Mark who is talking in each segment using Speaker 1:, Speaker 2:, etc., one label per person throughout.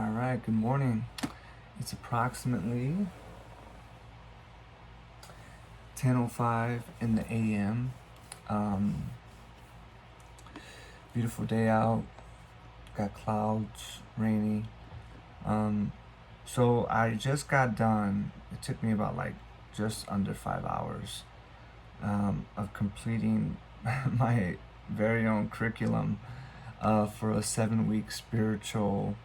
Speaker 1: All right, good morning. It's approximately 10:05 in the a.m. Beautiful day out. Got clouds, rainy. So I just got done. It took me about just under 5 hours of completing my very own curriculum for a 7-week spiritual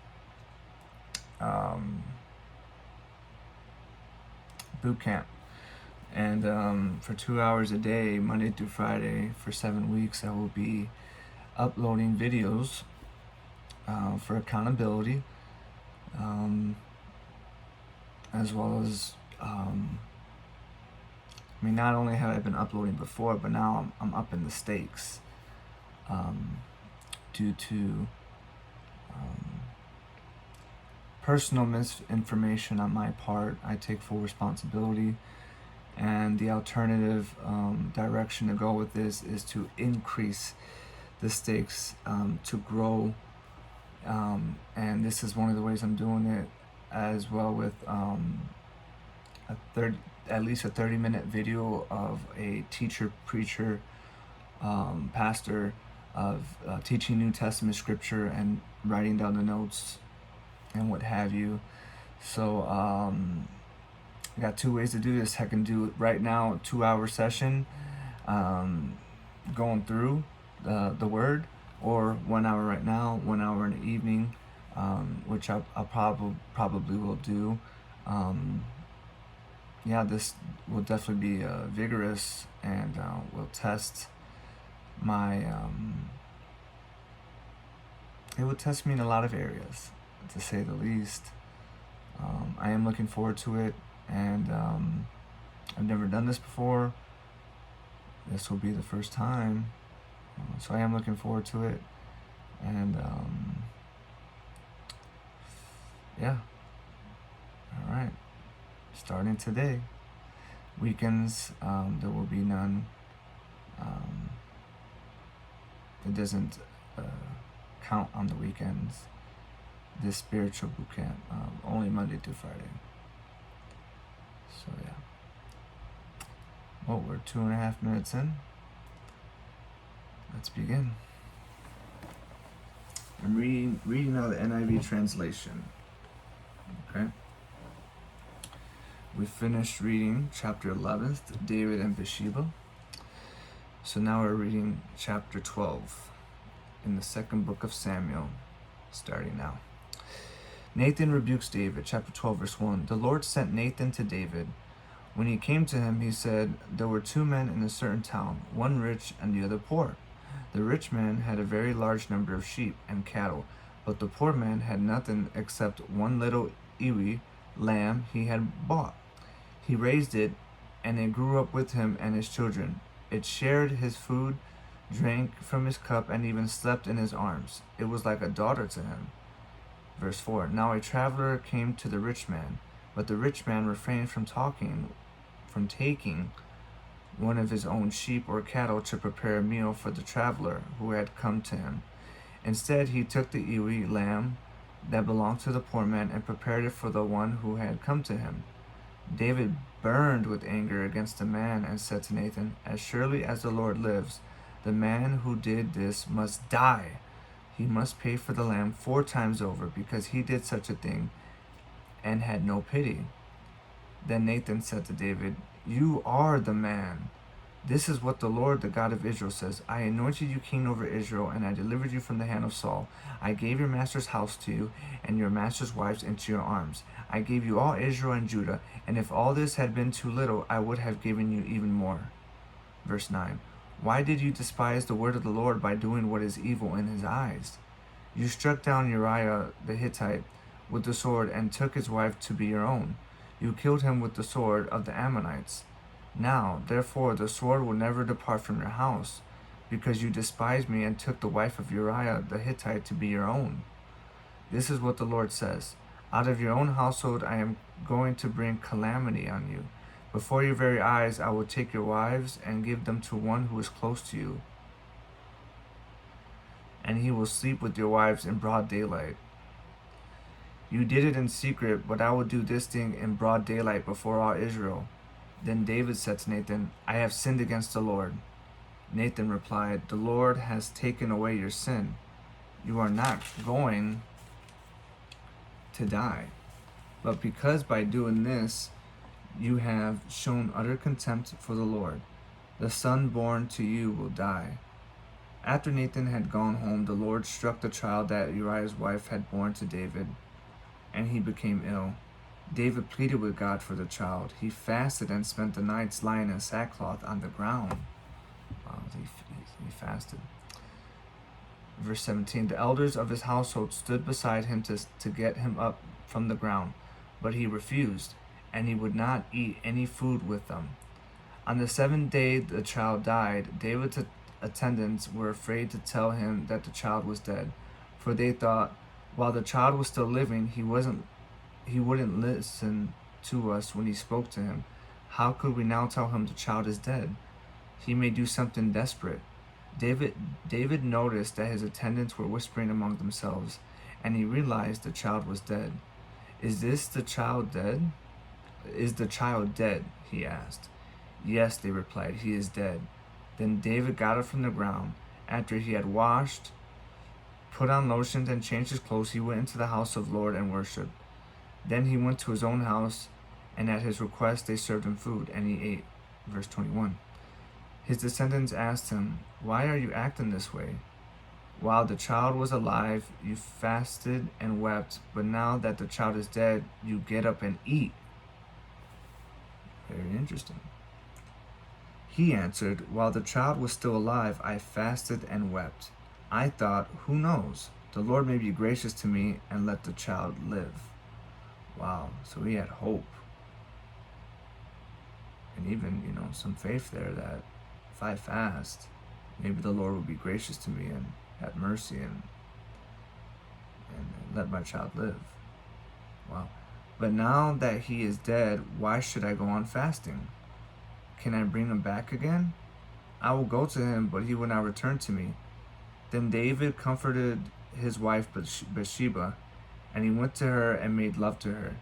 Speaker 1: boot camp. And for 2 hours a day, Monday through Friday, for 7 weeks, I will be uploading videos for accountability, as well as, not only have I been uploading before, but now I'm upping the stakes due to personal misinformation on my part. I take full responsibility. And the alternative direction to go with this is to increase the stakes, to grow. And this is one of the ways I'm doing it, as well, with at least a 30-minute video of a teacher, preacher, pastor of teaching New Testament scripture and writing down the notes and what have you. So I got 2 ways to do this. I can do it right now, 2-hour session, going through the word, or 1 hour right now, 1 hour in the evening, which I'll probably will do. This will definitely be vigorous, and will test my. It will test me in a lot of areas, to say the least. I am looking forward to it. And I've never done this before. This will be the first time. So I am looking forward to it. And all right. Starting today. Weekends, there will be none. It doesn't count on the weekends. This spiritual boot camp, only Monday through Friday. So well, we're 2.5 minutes in. Let's begin. I'm reading out the NIV translation. Okay. We finished reading chapter 11, David and Bathsheba. So now we're reading chapter 12 in the second book of Samuel, starting now. Nathan rebukes David, chapter 12, verse 1. The Lord sent Nathan to David. When he came to him, he said, there were 2 men in a certain town, one rich and the other poor. The rich man had a very large number of sheep and cattle, but the poor man had nothing except one little ewe lamb he had bought. He raised it, and it grew up with him and his children. It shared his food, drank from his cup, and even slept in his arms. It was like a daughter to him. Verse 4. Now a traveler came to the rich man, but the rich man refrained from taking one of his own sheep or cattle to prepare a meal for the traveler who had come to him. Instead, he took the ewe lamb that belonged to the poor man and prepared it for the one who had come to him. David burned with anger against the man and said to Nathan, as surely as the Lord lives, the man who did this must die. He must pay for the lamb 4 times over, because he did such a thing and had no pity. Then Nathan said to David, you are the man. This is what the Lord, the God of Israel, says. I anointed you king over Israel, and I delivered you from the hand of Saul. I gave your master's house to you, and your master's wives into your arms. I gave you all Israel and Judah, and if all this had been too little, I would have given you even more. Verse 9. Why did you despise the word of the Lord by doing what is evil in his eyes? You struck down Uriah the Hittite with the sword and took his wife to be your own. You killed him with the sword of the Ammonites. Now, therefore, the sword will never depart from your house, because you despised me and took the wife of Uriah the Hittite to be your own. This is what the Lord says. Out of your own household I am going to bring calamity on you. Before your very eyes I will take your wives and give them to one who is close to you, and he will sleep with your wives in broad daylight. You did it in secret, but I will do this thing in broad daylight before all Israel." Then David said to Nathan, "I have sinned against the Lord." Nathan replied, "The Lord has taken away your sin. You are not going to die. But because by doing this you have shown utter contempt for the Lord, the son born to you will die." After Nathan had gone home, the Lord struck the child that Uriah's wife had borne to David, and he became ill. David pleaded with God for the child. He fasted and spent the nights lying in sackcloth on the ground. Wow, he fasted. Verse 17, the elders of his household stood beside him to get him up from the ground, but he refused, and he would not eat any food with them. On the seventh day the child died. David's attendants were afraid to tell him that the child was dead, for they thought, while the child was still living, he wouldn't listen to us when he spoke to him. How could we now tell him the child is dead? He may do something desperate. David noticed that his attendants were whispering among themselves, and he realized the child was dead. Is the child dead? He asked. Yes, they replied, he is dead. Then David got up from the ground. After he had washed, put on lotions, and changed his clothes, he went into the house of the Lord and worshipped. Then he went to his own house, and at his request they served him food, and he ate. Verse 21. His descendants asked him, "Why are you acting this way? While the child was alive, you fasted and wept, but now that the child is dead, you get up and eat." Very interesting. He answered, "While the child was still alive, I fasted and wept. I thought, who knows? The Lord may be gracious to me and let the child live." Wow, so he had hope. And even, some faith there that if I fast, maybe the Lord will be gracious to me and have mercy and let my child live. Wow. But now that he is dead, why should I go on fasting? Can I bring him back again? I will go to him, but he will not return to me. Then David comforted his wife Bathsheba, and he went to her and made love to her.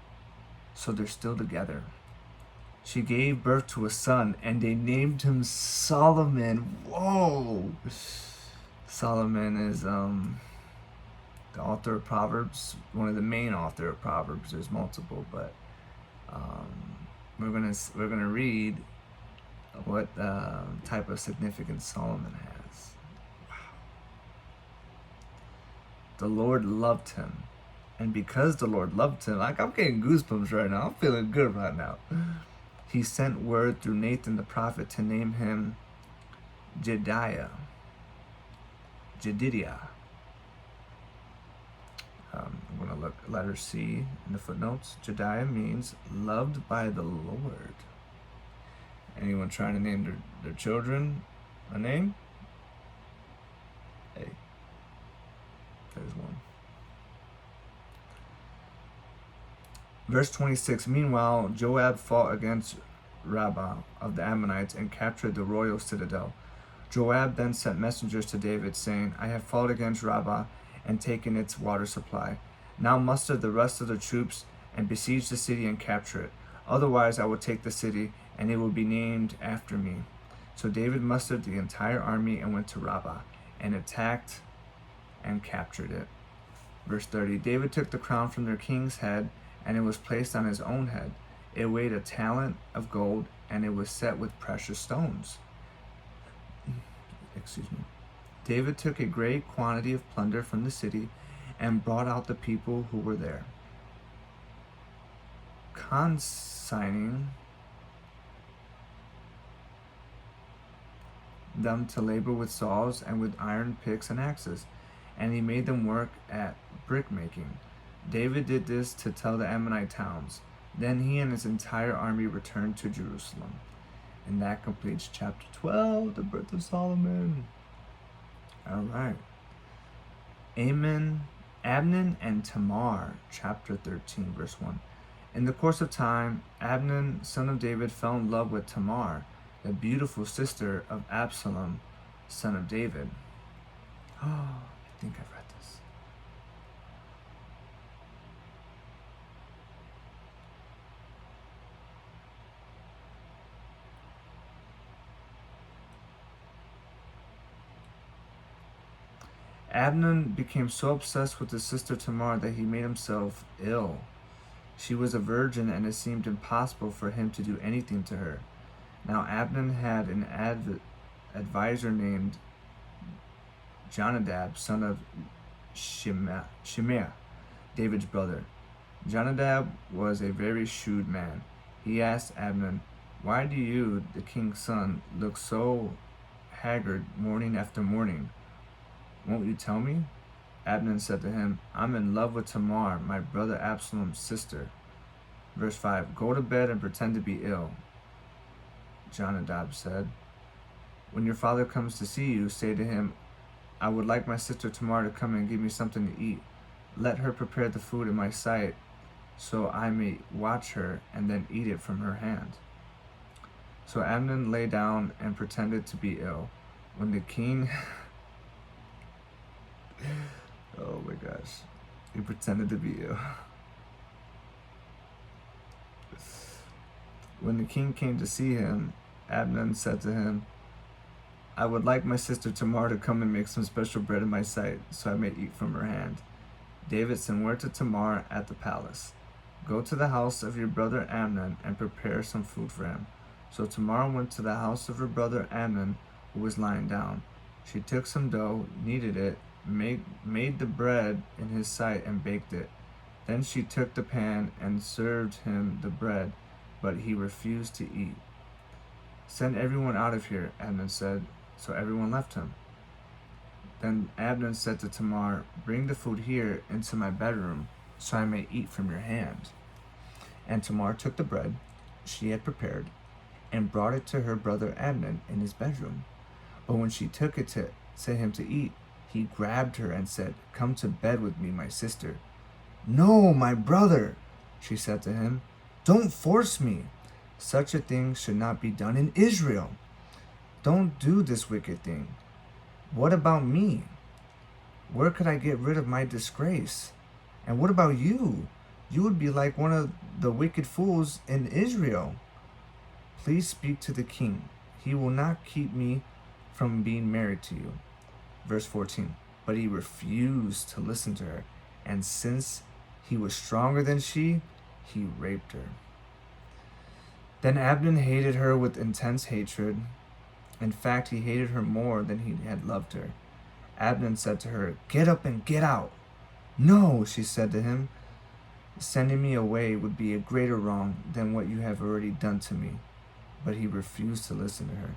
Speaker 1: So they're still together. She gave birth to a son, and they named him Solomon. Whoa! Solomon is the author of Proverbs, one of the main author of Proverbs. There's multiple, but we're gonna read what type of significance Solomon has. Wow! The Lord loved him, and because the Lord loved him, I'm getting goosebumps right now. I'm feeling good right now. He sent word through Nathan the prophet to name him Jedidiah. I'm going to look letter C in the footnotes. Jedidiah means loved by the Lord. Anyone trying to name their children a name? Hey, there's one. Verse 26, meanwhile, Joab fought against Rabbah of the Ammonites and captured the royal citadel. Joab then sent messengers to David, saying, "I have fought against Rabbah and taken its water supply. Now muster the rest of the troops and besiege the city and capture it. Otherwise I will take the city, and it will be named after me." So David mustered the entire army and went to Rabbah, and attacked and captured it. Verse 30, David took the crown from their king's head, and it was placed on his own head. It weighed a talent of gold, and it was set with precious stones. David took a great quantity of plunder from the city and brought out the people who were there, consigning them to labor with saws and with iron picks and axes, and he made them work at brick making. David did this to tell the Ammonite towns. Then he and his entire army returned to Jerusalem. And that completes chapter 12, the birth of Solomon. All right. Amnon and Tamar, chapter 13, verse 1. In the course of time, Amnon, son of David, fell in love with Tamar, the beautiful sister of Absalom, son of David. Oh, I think I've read this. Abner became so obsessed with his sister Tamar that he made himself ill. She was a virgin, and it seemed impossible for him to do anything to her. Now Abner had an advisor named Jonadab, son of Shimea, David's brother. Jonadab was a very shrewd man. He asked Abner, "Why do you, the king's son, look so haggard morning after morning? Won't you tell me?" Abner said to him, "I'm in love with Tamar, my brother Absalom's sister." Verse 5, "Go to bed and pretend to be ill." Jonadab said, "When your father comes to see you, say to him, I would like my sister Tamar to come and give me something to eat. Let her prepare the food in my sight, so I may watch her and then eat it from her hand." So Abner lay down and pretended to be ill. When the king oh my gosh, he pretended to be ill. When the king came to see him, Abner said to him, "I would like my sister Tamar to come and make some special bread in my sight, so I may eat from her hand." David sent word to Tamar at the palace, "Go to the house of your brother Amnon and prepare some food for him." So Tamar went to the house of her brother Amnon, who was lying down. She took some dough, kneaded it, made the bread in his sight, and baked it. Then she took the pan and served him the bread, but he refused to eat. "Send everyone out of here," Amnon said. So everyone left him. Then Abner said to Tamar, "Bring the food here into my bedroom, so I may eat from your hand." And Tamar took the bread she had prepared and brought it to her brother Abner in his bedroom. But when she took it to him to eat, he grabbed her and said, "Come to bed with me, my sister." "No, my brother," she said to him. "Don't force me. Such a thing should not be done in Israel. Don't do this wicked thing. What about me? Where could I get rid of my disgrace? And what about you? You would be like one of the wicked fools in Israel. Please speak to the king. He will not keep me from being married to you." Verse 14, but he refused to listen to her, and since he was stronger than she, he raped her. Then Abner hated her with intense hatred. In fact, he hated her more than he had loved her. Abner said to her, "Get up and get out." "No," she said to him, "sending me away would be a greater wrong than what you have already done to me." But he refused to listen to her.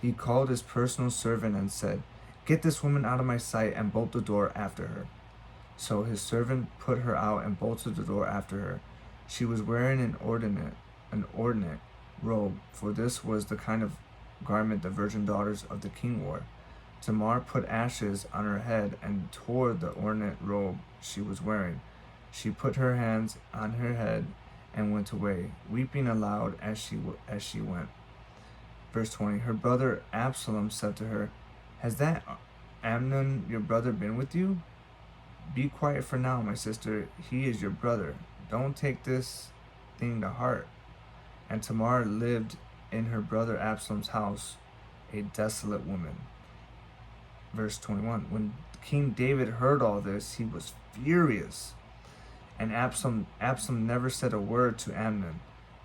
Speaker 1: He called his personal servant and said, "Get this woman out of my sight and bolt the door after her." So his servant put her out and bolted the door after her. She was wearing an ornate robe, for this was the kind of garment the virgin daughters of the king wore. Tamar put ashes on her head and tore the ornate robe she was wearing. She put her hands on her head and went away, weeping aloud as she went. Verse 20, her brother Absalom said to her, "Has that Amnon your brother been with you? Be quiet for now, my sister. He is your brother. Don't take this thing to heart." And Tamar lived in her brother Absalom's house, a desolate woman. Verse 21, when King David heard all this, he was furious. And Absalom never said a word to Amnon,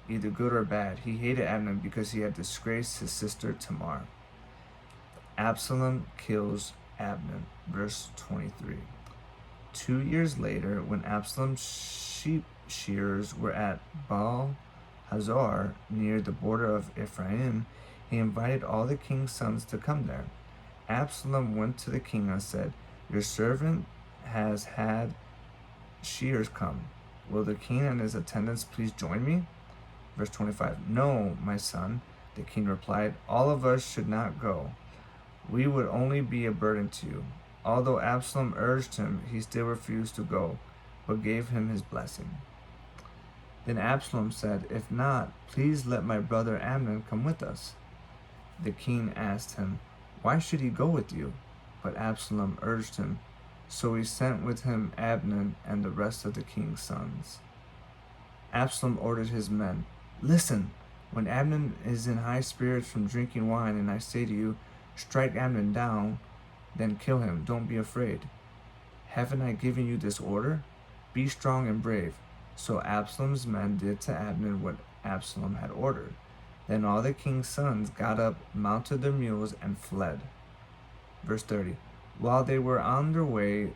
Speaker 1: either good or bad. He hated Amnon because he had disgraced his sister Tamar. Absalom kills Amnon. Verse 23. 2 years later, when Absalom's sheep shearers were at Baal Hazor, near the border of Ephraim, he invited all the king's sons to come there. Absalom went to the king and said, "Your servant has had shearers come. Will the king and his attendants please join me?" Verse 25, "No, my son," the king replied, "all of us should not go. We would only be a burden to you." Although Absalom urged him, he still refused to go, but gave him his blessing. Then Absalom said, "If not, please let my brother Amnon come with us." The king asked him, "Why should he go with you?" But Absalom urged him, so he sent with him Amnon and the rest of the king's sons. Absalom ordered his men, "Listen, when Amnon is in high spirits from drinking wine, and I say to you, 'Strike Amnon down,' Then kill him. Don't be afraid. Haven't I given you this order? Be strong and brave. So Absalom's men did to Abner what Absalom had ordered. Then all the king's sons got up, mounted their mules, and fled. Verse 30. While they were on their way,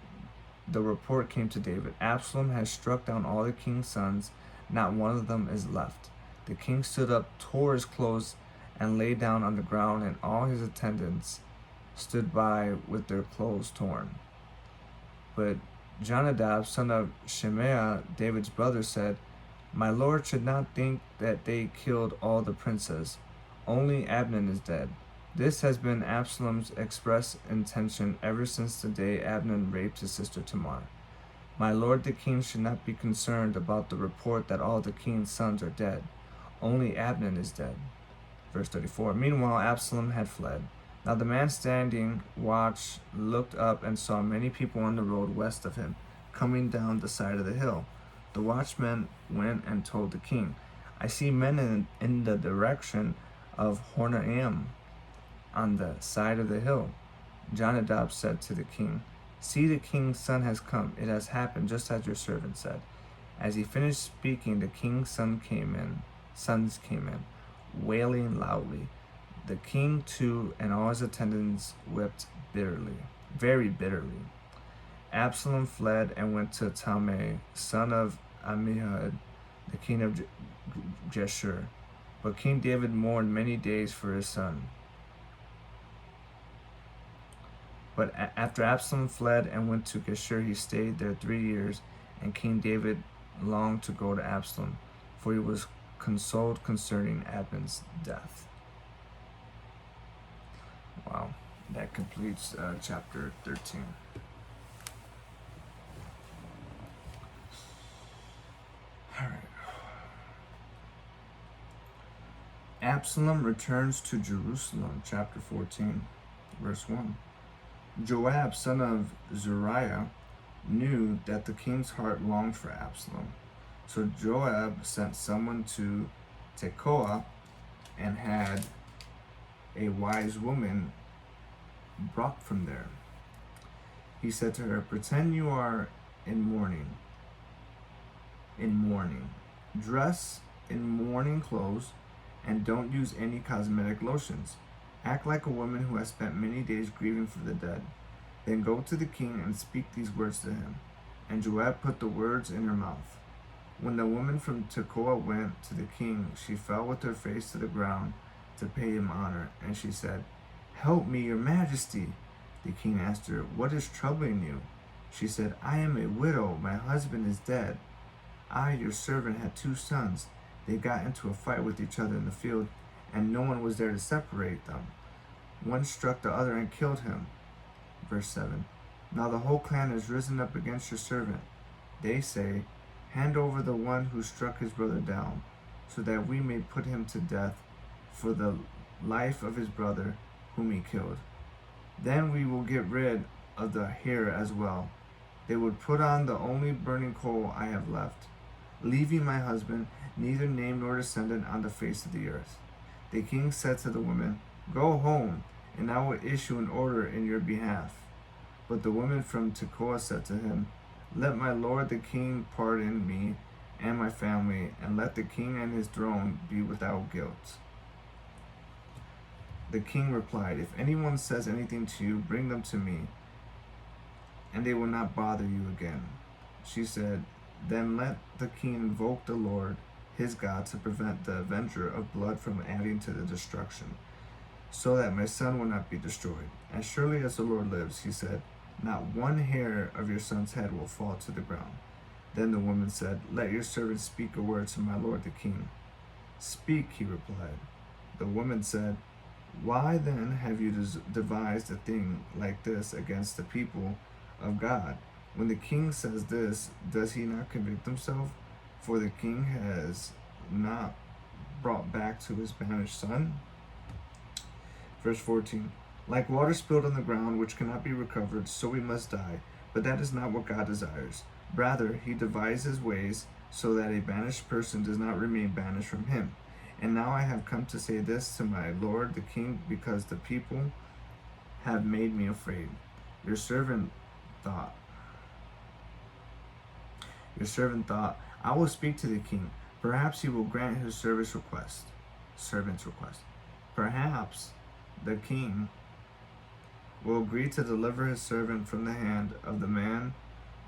Speaker 1: the report came to David, Absalom has struck down all the king's sons, not one of them is left. The king stood up, tore his clothes, and lay down on the ground, and all his attendants stood by with their clothes torn. But Jonadab, son of Shemaiah, David's brother, said, My lord should not think that they killed all the princes. Only Abner is dead. This has been Absalom's express intention ever since the day Abner raped his sister Tamar. My lord the king should not be concerned about the report that all the king's sons are dead. Only Abner is dead. Verse 34. Meanwhile, Absalom had fled. Now the man standing watch looked up and saw many people on the road west of him, coming down the side of the hill. The watchman went and told the king, I see men in the direction of Horonaim, on the side of the hill. Jonadab said to the king, See, the king's son has come. It has happened just as your servant said. As he finished speaking, the king's sons came in, wailing loudly. The king too and all his attendants wept bitterly, very bitterly. Absalom fled and went to Talmai, son of Ammihud, the king of Geshur. But King David mourned many days for his son. But after Absalom fled and went to Geshur, he stayed there 3 years, and King David longed to go to Absalom, for he was consoled concerning Abner's death. Wow, that completes chapter 13. All right. Absalom returns to Jerusalem, chapter 14, verse 1. Joab, son of Zeruiah, knew that the king's heart longed for Absalom. So Joab sent someone to Tekoa and had a wise woman brought from there. He said to her, Pretend you are in mourning. Dress in mourning clothes and don't use any cosmetic lotions. Act like a woman who has spent many days grieving for the dead. Then go to the king and speak these words to him. And Joab put the words in her mouth. When the woman from Tekoa went to the king, she fell with her face to the ground to pay him honor. And she said, Help me, your majesty. The king asked her, What is troubling you? She said, I am a widow. My husband is dead. I, your servant, had 2 sons. They got into a fight with each other in the field, and no one was there to separate them. One struck the other and killed him. Verse 7. Now the whole clan has risen up against your servant. They say, Hand over the one who struck his brother down, so that we may put him to death for the life of his brother whom he killed. Then we will get rid of the heir as well. They would put on the only burning coal I have left, leaving my husband neither name nor descendant on the face of the earth. The king said to the woman, Go home, and I will issue an order in your behalf. But the woman from Tekoa said to him, Let my lord the king pardon me and my family, and let the king and his throne be without guilt. The king replied, If anyone says anything to you, bring them to me, and they will not bother you again. She said, Then let the king invoke the Lord, his God, to prevent the avenger of blood from adding to the destruction, so that my son will not be destroyed. As surely as the Lord lives, he said, not one hair of your son's head will fall to the ground. Then the woman said, Let your servant speak a word to my lord the king. Speak, he replied. The woman said, Why then have you devised a thing like this against the people of God? When the king says this, does he not convict himself? For the king has not brought back to his banished son. Verse 14. Like water spilled on the ground, which cannot be recovered, so we must die. But that is not what God desires. Rather, he devises ways so that a banished person does not remain banished from him. And now I have come to say this to my lord the king, because the people have made me afraid. Your servant thought, I will speak to the king. Perhaps he will grant his servant's request. Perhaps the king will agree to deliver his servant from the hand of the man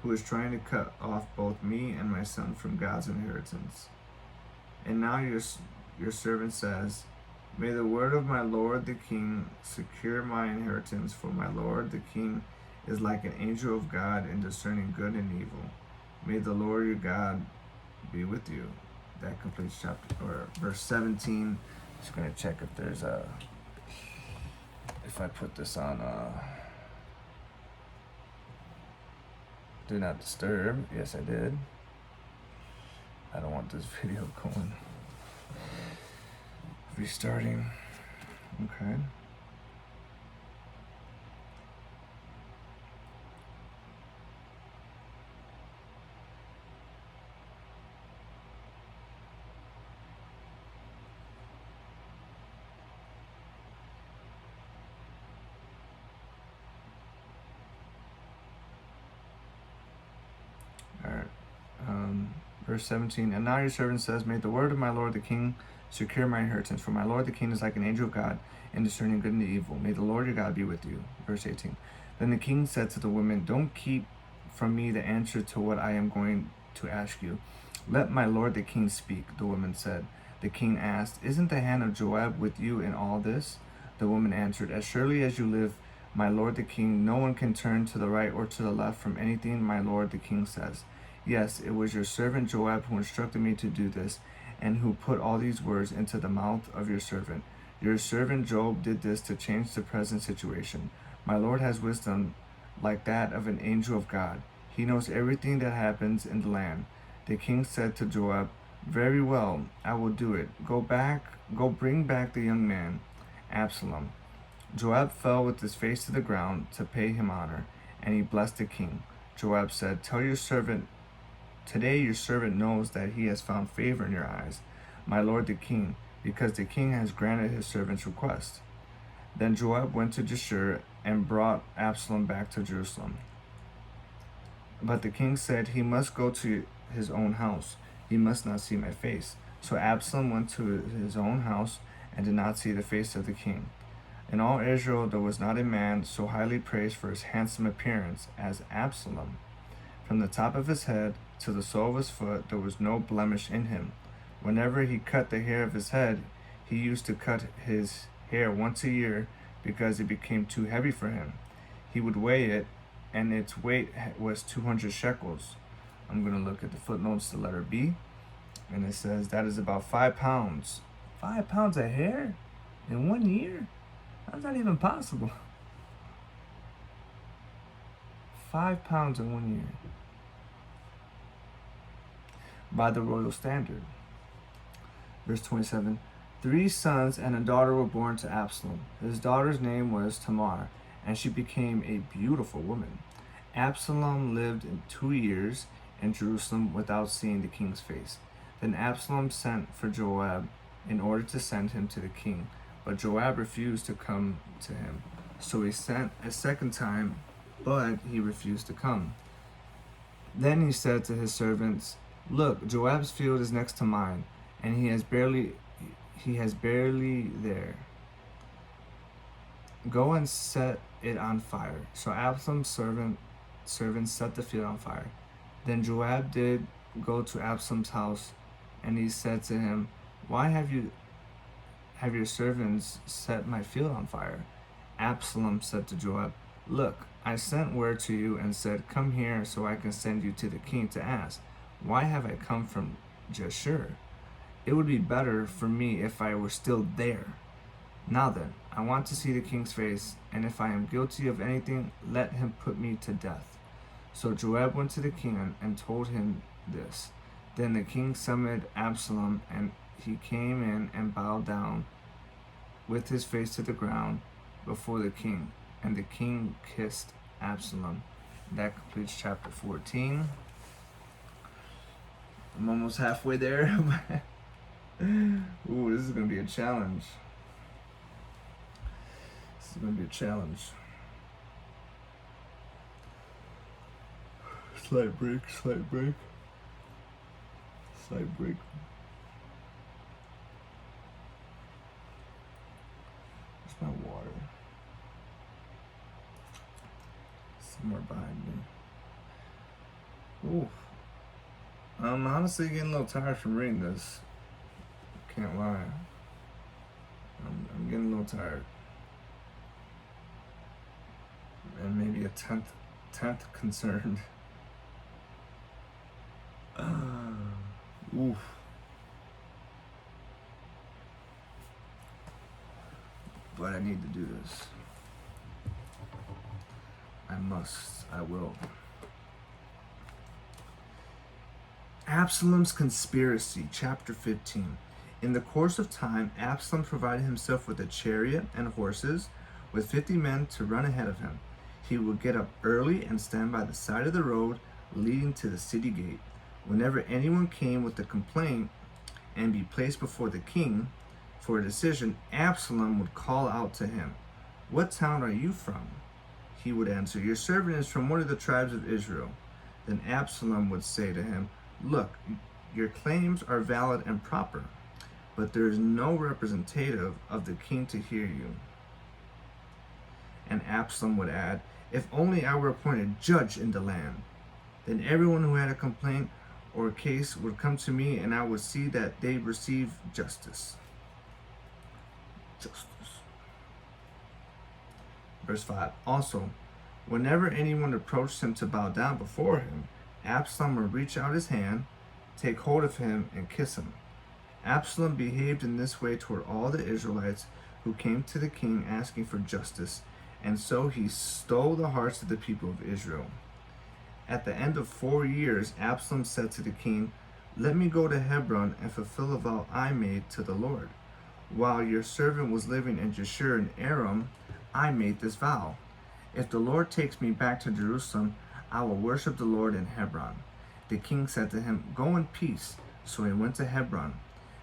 Speaker 1: who is trying to cut off both me and my son from God's inheritance. And now your servant says, may the word of my lord the king secure my inheritance, for my lord the king is like an angel of God in discerning good and evil. May the Lord your God be with you. That completes verse 17. Just gonna check if there's if I put this on do not disturb. Yes, I did. I don't want this video going. Restarting. Okay. Verse 17, and now your servant says, may the word of my lord the king secure my inheritance, for my lord the king is like an angel of God in discerning good and evil. May the Lord your God be with you. Verse 18, then the king said to the women, don't keep from me the answer to what I am going to ask you. Let my lord the king speak, the woman said. The king asked, isn't the hand of Joab with you in all this? The woman answered, as surely as you live, my lord the king, no one can turn to the right or to the left from anything my lord the king says. Yes, it was your servant Joab who instructed me to do this, and who put all these words into the mouth of your servant. Your servant Job did this to change the present situation. My Lord has wisdom like that of an angel of God. He knows everything that happens in the land. The king said to Joab, very well, I will do it. Go bring back the young man, Absalom. Joab fell with his face to the ground to pay him honor, and he blessed the king. Joab said, tell your servant, today your servant knows that he has found favor in your eyes, my lord the king, because the king has granted his servant's request. Then Joab went to Geshur and brought Absalom back to Jerusalem. But the king said, he must go to his own house. He must not see my face. So Absalom went to his own house and did not see the face of the king. In all Israel there was not a man so highly praised for his handsome appearance as Absalom. From the top of his head to the sole of his foot there was no blemish in him. Whenever he cut the hair of his head, he used to cut his hair once a year because it became too heavy for him. He would weigh it, and its weight was 200 shekels. I'm going to look at the footnotes, the letter B, and it says that is about 5 pounds. 5 pounds of hair in 1 year? That's not even possible. 5 pounds in 1 year. By the royal standard. Verse 27, 3 sons and a daughter were born to Absalom. His daughter's name was Tamar, and she became a beautiful woman. Absalom lived in 2 years in Jerusalem without seeing the king's face. Then Absalom sent for Joab in order to send him to the king, but Joab refused to come to him. So he sent a second time, but he refused to come. Then he said to his servants, look, Joab's field is next to mine, and he has barely there. Go and set it on fire. So Absalom's servants set the field on fire. Then Joab did go to Absalom's house, and he said to him, why have your servants set my field on fire? Absalom said to Joab, look, I sent word to you and said, come here so I can send you to the king to ask, why have I come from Geshur? It would be better for me if I were still there. Now then, I want to see the king's face, and if I am guilty of anything, let him put me to death. So Joab went to the king and told him this. Then the king summoned Absalom, and he came in and bowed down with his face to the ground before the king, and the king kissed Absalom. That completes chapter 14. I'm almost halfway there. Ooh, this is going to be a challenge. Slight break. Slight break. Where's my water? Somewhere behind me. Ooh. I'm honestly getting a little tired from reading this. Can't lie. I'm getting a little tired. And maybe a tenth concerned. Oof. But I need to do this. I must. I will. Absalom's conspiracy, chapter 15. In the course of time, Absalom provided himself with a chariot and horses, with 50 men to run ahead of him. He would get up early and stand by the side of the road leading to the city gate. Whenever anyone came with a complaint and be placed before the king for a decision, Absalom would call out to him, "What town are you from?" He would answer, "Your servant is from one of the tribes of Israel." Then Absalom would say to him, "Look, your claims are valid and proper, but there is no representative of the king to hear you." And Absalom would add, "If only I were appointed judge in the land. Then everyone who had a complaint or case would come to me, and I would see that they receive justice." Verse 5. Also, whenever anyone approached him to bow down before him, Absalom would reach out his hand, take hold of him, and kiss him. Absalom behaved in this way toward all the Israelites who came to the king asking for justice, and so he stole the hearts of the people of Israel. At the end of 4 years, Absalom said to the king, "Let me go to Hebron and fulfill a vow I made to the Lord. While your servant was living in Jeshurun in Aram, I made this vow. If the Lord takes me back to Jerusalem, I will worship the Lord in Hebron." The king said to him, "Go in peace." So he went to Hebron.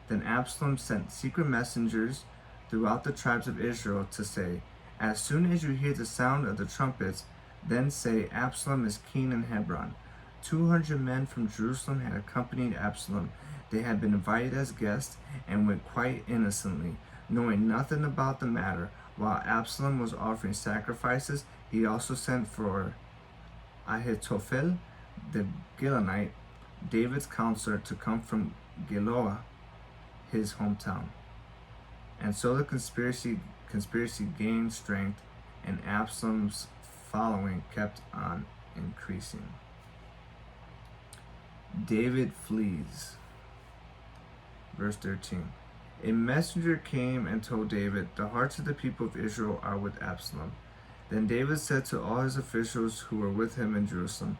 Speaker 1: Then Absalom sent secret messengers throughout the tribes of Israel to say, "As soon as you hear the sound of the trumpets, then say, 'Absalom is king in Hebron.'" 200 men from Jerusalem had accompanied Absalom. They had been invited as guests and went quite innocently, knowing nothing about the matter. While Absalom was offering sacrifices, he also sent for Ahithophel the Gilonite, David's counselor, to come from Giloah, his hometown. And so the conspiracy gained strength, and Absalom's following kept on increasing. David flees. Verse 13. A messenger came and told David, "The hearts of the people of Israel are with Absalom." Then David said to all his officials who were with him in Jerusalem,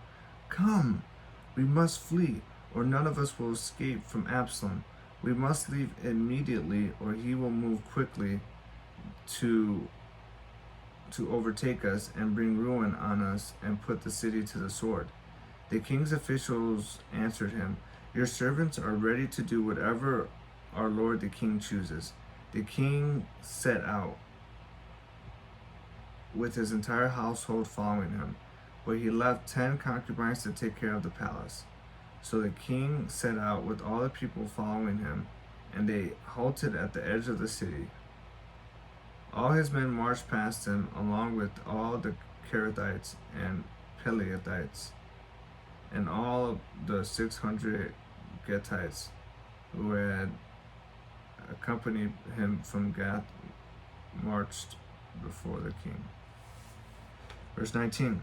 Speaker 1: "Come, we must flee, or none of us will escape from Absalom. We must leave immediately, or he will move quickly to overtake us and bring ruin on us and put the city to the sword." The king's officials answered him, "Your servants are ready to do whatever our lord the king chooses." The king set out with his entire household following him, but he left 10 concubines to take care of the palace. So the king set out with all the people following him, and they halted at the edge of the city. All his men marched past him, along with all the Kerethites and Pelethites, and all the 600 Gettites who had accompanied him from Gath marched before the king. Verse 19.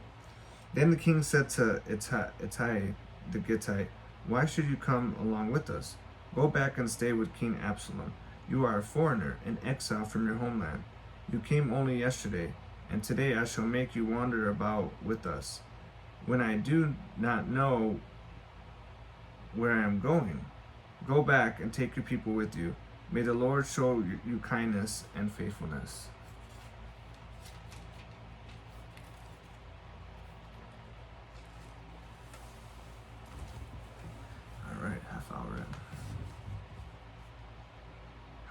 Speaker 1: Then the king said to Ittai the Gittite, "Why should you come along with us? Go back and stay with King Absalom. You are a foreigner, an exile from your homeland. You came only yesterday, and today I shall make you wander about with us, when I do not know where I am going. Go back and take your people with you. May the Lord show you kindness and faithfulness." All right, half hour in.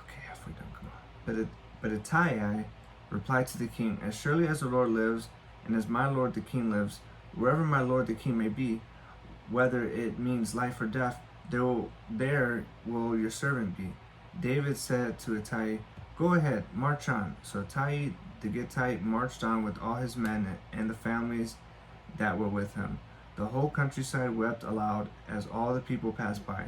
Speaker 1: Okay, halfway done. Come on. But Ittai replied to the king, "As surely as the Lord lives, and as my lord the king lives, wherever my lord the king may be, whether it means life or death, there will your servant be. David said to Ittai, go ahead, march on. So Ittai the Gittite marched on with all his men and the families that were with him. The whole countryside wept aloud as all the people passed by.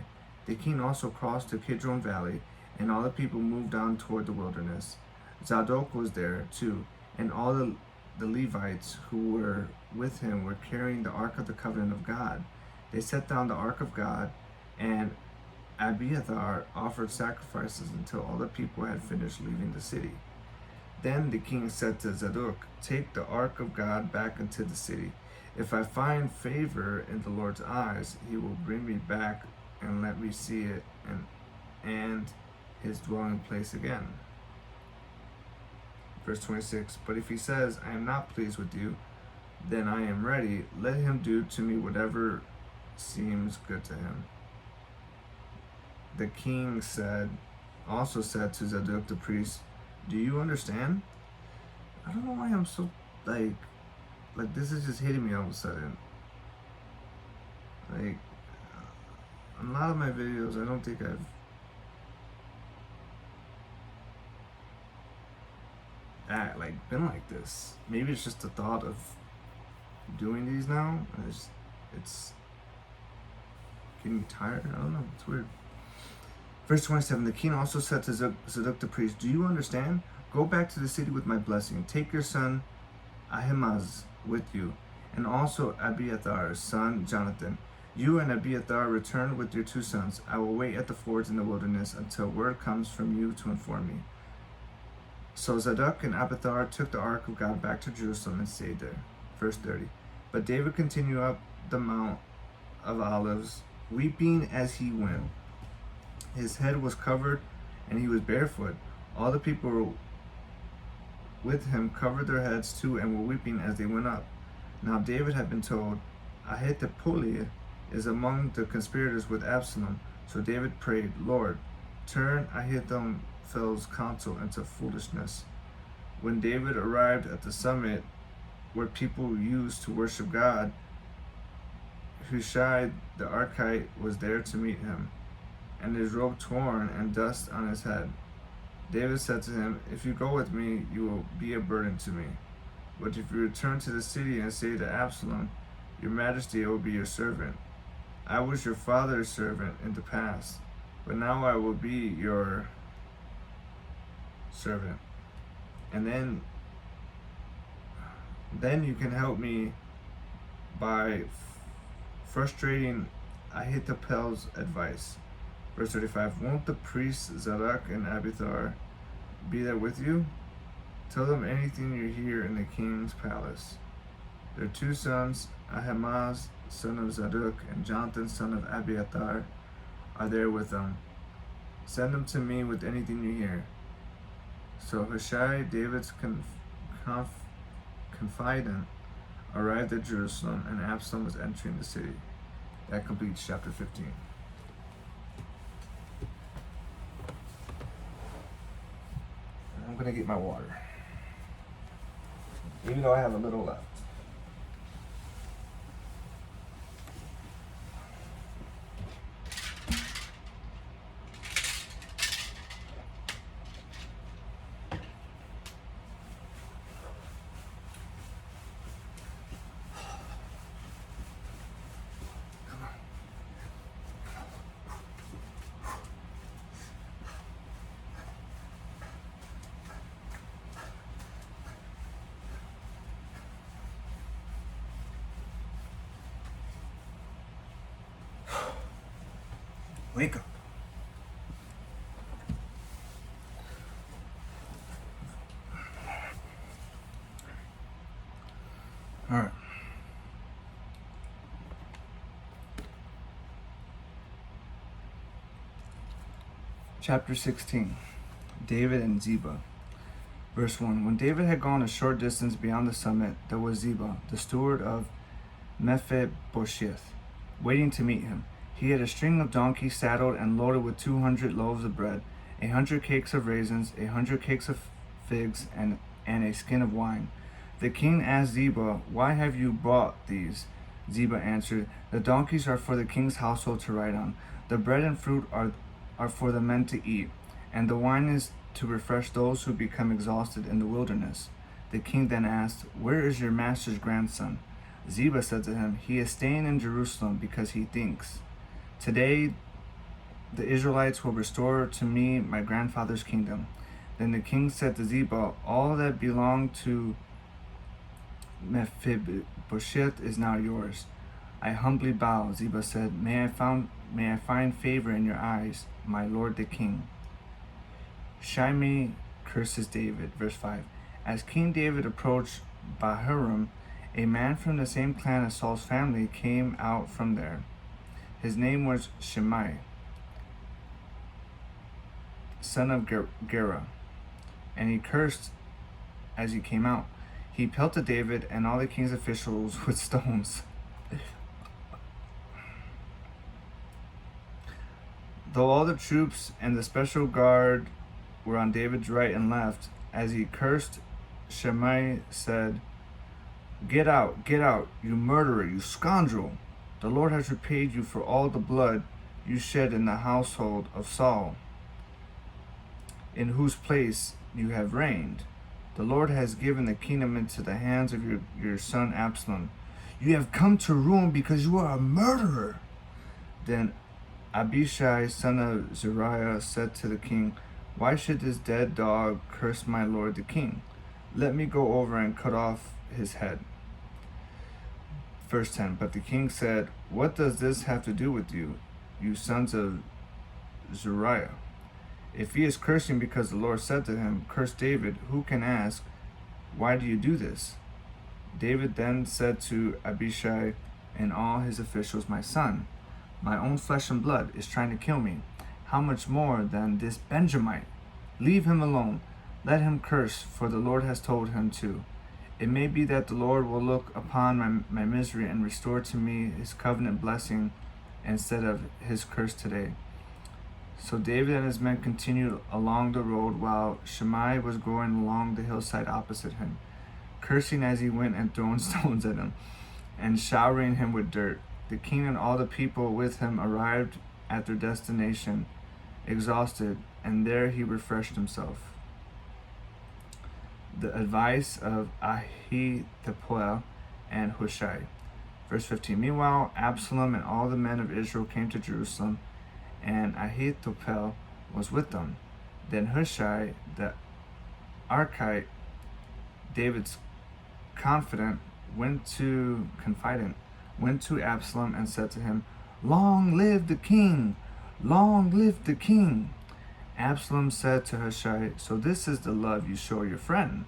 Speaker 1: The king also crossed to Kidron Valley, and all the people moved on toward the wilderness. Zadok was there too, and all the Levites who were with him were carrying the Ark of the Covenant of God. They set down the Ark of God, and Abiathar offered sacrifices until all the people had finished leaving the city. Then the king said to Zadok, take the Ark of God back into the city. If I find favor in the Lord's eyes, he will bring me back and let me see it and his dwelling place again. Verse 26, but if he says, I am not pleased with you, then I am ready. Let him do to me whatever seems good to him. The king also said to Zadok the priest, do you understand? I don't know why I'm so, like this is just hitting me all of a sudden. Like, a lot of my videos, I don't think I've been like this. Maybe it's just the thought of doing these now. It's getting me tired. I don't know. It's weird. Verse 27, the king also said to Zadok the priest, do you understand? Go back to the city with my blessing. Take your son Ahimaaz with you, and also Abiathar's son Jonathan. You and Abiathar return with your 2 sons. I will wait at the fords in the wilderness until word comes from you to inform me. So Zadok and Abiathar took the Ark of God back to Jerusalem and stayed there. Verse 30, but David continued up the Mount of Olives, weeping as he went. His head was covered, and he was barefoot. All the people with him covered their heads too, and were weeping as they went up. Now David had been told, Ahithophel is among the conspirators with Absalom. So David prayed, Lord, turn Ahithophel's counsel into foolishness. When David arrived at the summit where people used to worship God, Hushai the Archite was there to meet him, and his robe torn and dust on his head. David said to him, if you go with me, you will be a burden to me. But if you return to the city and say to Absalom, your majesty, I will be your servant. I was your father's servant in the past, but now I will be your servant. And then you can help me by frustrating Ahithophel's advice. Verse 35, won't the priests Zadok and Abiathar be there with you? Tell them anything you hear in the king's palace. Their 2 sons, Ahimaaz, son of Zadok, and Jonathan, son of Abiathar, are there with them. Send them to me with anything you hear. So Hushai, David's confidant, arrived at Jerusalem, and Absalom was entering the city. That completes chapter 15. I'm gonna get my water, even though I have a little left. Wake up. All right. Chapter 16, David and Ziba. Verse 1, when David had gone a short distance beyond the summit, there was Ziba, the steward of Mephibosheth, waiting to meet him. He had a string of donkeys saddled and loaded with 200 loaves of bread, 100 cakes of raisins, 100 cakes of figs, and a skin of wine. The king asked Ziba, why have you brought these? Ziba answered, "The donkeys are for the king's household to ride on. The bread and fruit are for the men to eat, and the wine is to refresh those who become exhausted in the wilderness." The king then asked, "Where is your master's grandson?" Ziba said to him, "He is staying in Jerusalem because he thinks, 'Today the Israelites will restore to me my grandfather's kingdom.'" Then the king said to Ziba, "All that belonged to Mephibosheth is now yours." "I humbly bow," Ziba said. May I find favor in your eyes, my lord the king." Shimei curses David. Verse 5. As King David approached Bahurim, a man from the same clan as Saul's family came out from there. His name was Shimei, son of Gera, and he cursed as he came out. He pelted David and all the king's officials with stones. Though all the troops and the special guard were on David's right and left, as he cursed, Shimei said, get out, you murderer, you scoundrel! The Lord has repaid you for all the blood you shed in the household of Saul, in whose place you have reigned. The Lord has given the kingdom into the hands of your son Absalom. You have come to ruin because you are a murderer." Then Abishai, son of Zeruiah, said to the king, "Why should this dead dog curse my lord the king? Let me go over and cut off his head." Verse 10. But the king said, "What does this have to do with you, you sons of Zeruiah? If he is cursing because the Lord said to him, 'Curse David,' who can ask, 'Why do you do this?'" David then said to Abishai and all his officials, "My son, my own flesh and blood, is trying to kill me. How much more than this Benjamite? Leave him alone. Let him curse, for the Lord has told him to. It may be that the Lord will look upon my misery and restore to me his covenant blessing instead of his curse today." So David and his men continued along the road while Shimei was going along the hillside opposite him, cursing as he went and throwing stones at him and showering him with dirt. The king and all the people with him arrived at their destination, exhausted, and there he refreshed himself. The advice of Ahithophel and Hushai. Verse 15. Meanwhile, Absalom and all the men of Israel came to Jerusalem, and Ahithophel was with them. Then Hushai the Archite, David's confidant, went to Absalom and said to him, "Long live the king! Long live the king!" Absalom said to Hushai, "So this is the love you show your friend?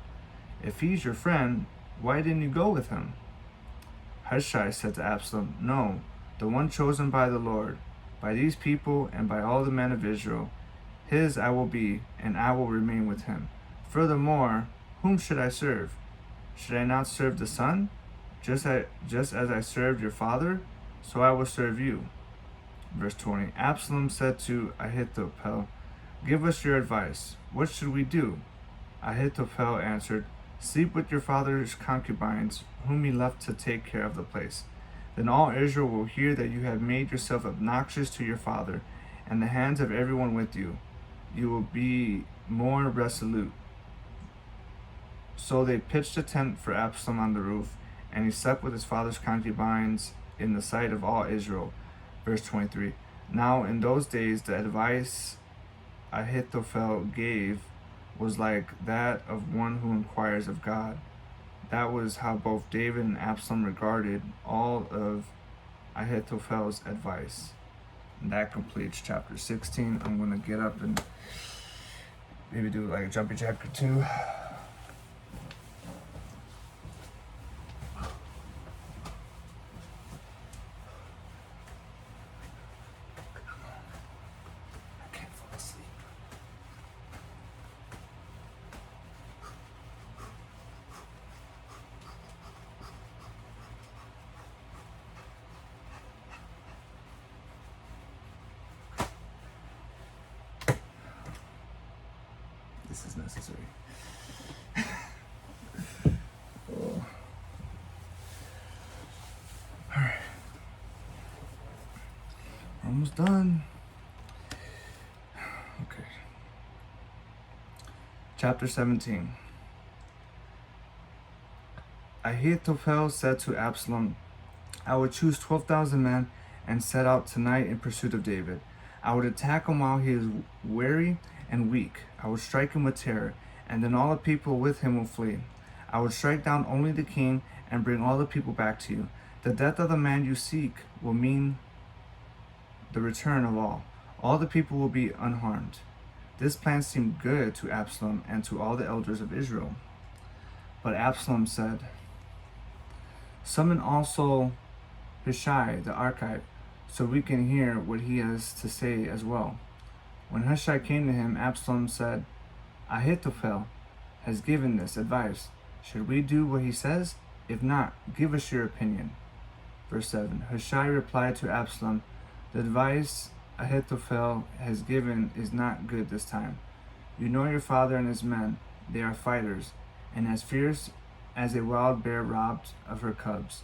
Speaker 1: If he's your friend, why didn't you go with him?" Hushai said to Absalom, "No, the one chosen by the Lord, by these people and by all the men of Israel, his I will be, and I will remain with him. Furthermore, whom should I serve? Should I not serve the son? Just as I served your father, so I will serve you." Verse 20. Absalom said to Ahithophel, "Give us your advice. What should we do?" Ahithophel answered, "Sleep with your father's concubines, whom he left to take care of the place. Then all Israel will hear that you have made yourself obnoxious to your father, and the hands of everyone with you. You will be more resolute." So they pitched a tent for Absalom on the roof, and he slept with his father's concubines in the sight of all Israel. Verse 23. Now in those days the advice Ahithophel gave was like that of one who inquires of God. That was how both David and Absalom regarded all of Ahithophel's advice. And that completes chapter 16. I'm going to get up and maybe do like a jumpy chapter 2. This is necessary. Oh. All right. almost done. Okay. Chapter 17. Ahithophel said to Absalom, I would choose 12,000 men and set out tonight in pursuit of David. I would attack him while he is weary and weak. I would strike him with terror, and then all the people with him will flee. I would strike down only the king and bring all the people back to you. The death of the man you seek will mean the return of all. All the people will be unharmed. This plan seemed good to Absalom and to all the elders of Israel. But Absalom said, Summon also Hushai the Archite, so we can hear what he has to say as well. When Hushai came to him, Absalom said, Ahithophel has given this advice. Should we do what he says? If not, give us your opinion. Verse 7. Hushai replied to Absalom, The advice Ahithophel has given is not good this time. You know your father and his men. They are fighters, and as fierce as a wild bear robbed of her cubs.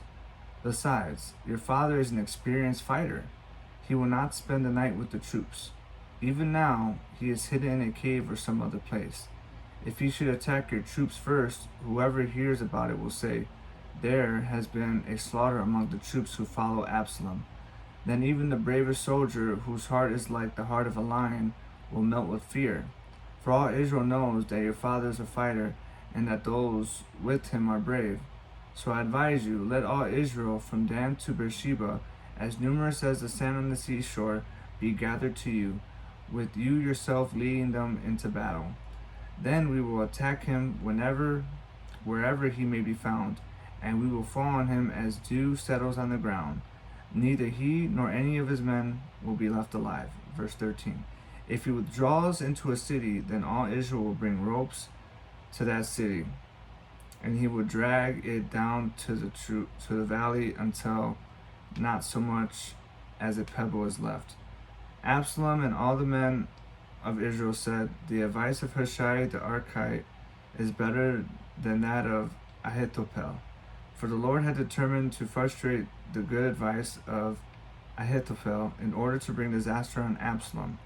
Speaker 1: Besides, your father is an experienced fighter. He will not spend the night with the troops. Even now, he is hidden in a cave or some other place. If he should attack your troops first, whoever hears about it will say, There has been a slaughter among the troops who follow Absalom. Then even the bravest soldier, whose heart is like the heart of a lion, will melt with fear. For all Israel knows that your father is a fighter, and that those with him are brave. So I advise you, let all Israel from Dan to Beersheba, as numerous as the sand on the seashore, be gathered to you, with you yourself leading them into battle. Then we will attack him wherever he may be found, and we will fall on him as dew settles on the ground. Neither he nor any of his men will be left alive. Verse 13. If he withdraws into a city, then all Israel will bring ropes to that city, and he will drag it down to the valley until not so much as a pebble is left. Absalom and all the men of Israel said, The advice of Hushai the Archite is better than that of Ahithophel. For the Lord had determined to frustrate the good advice of Ahithophel in order to bring disaster on Absalom.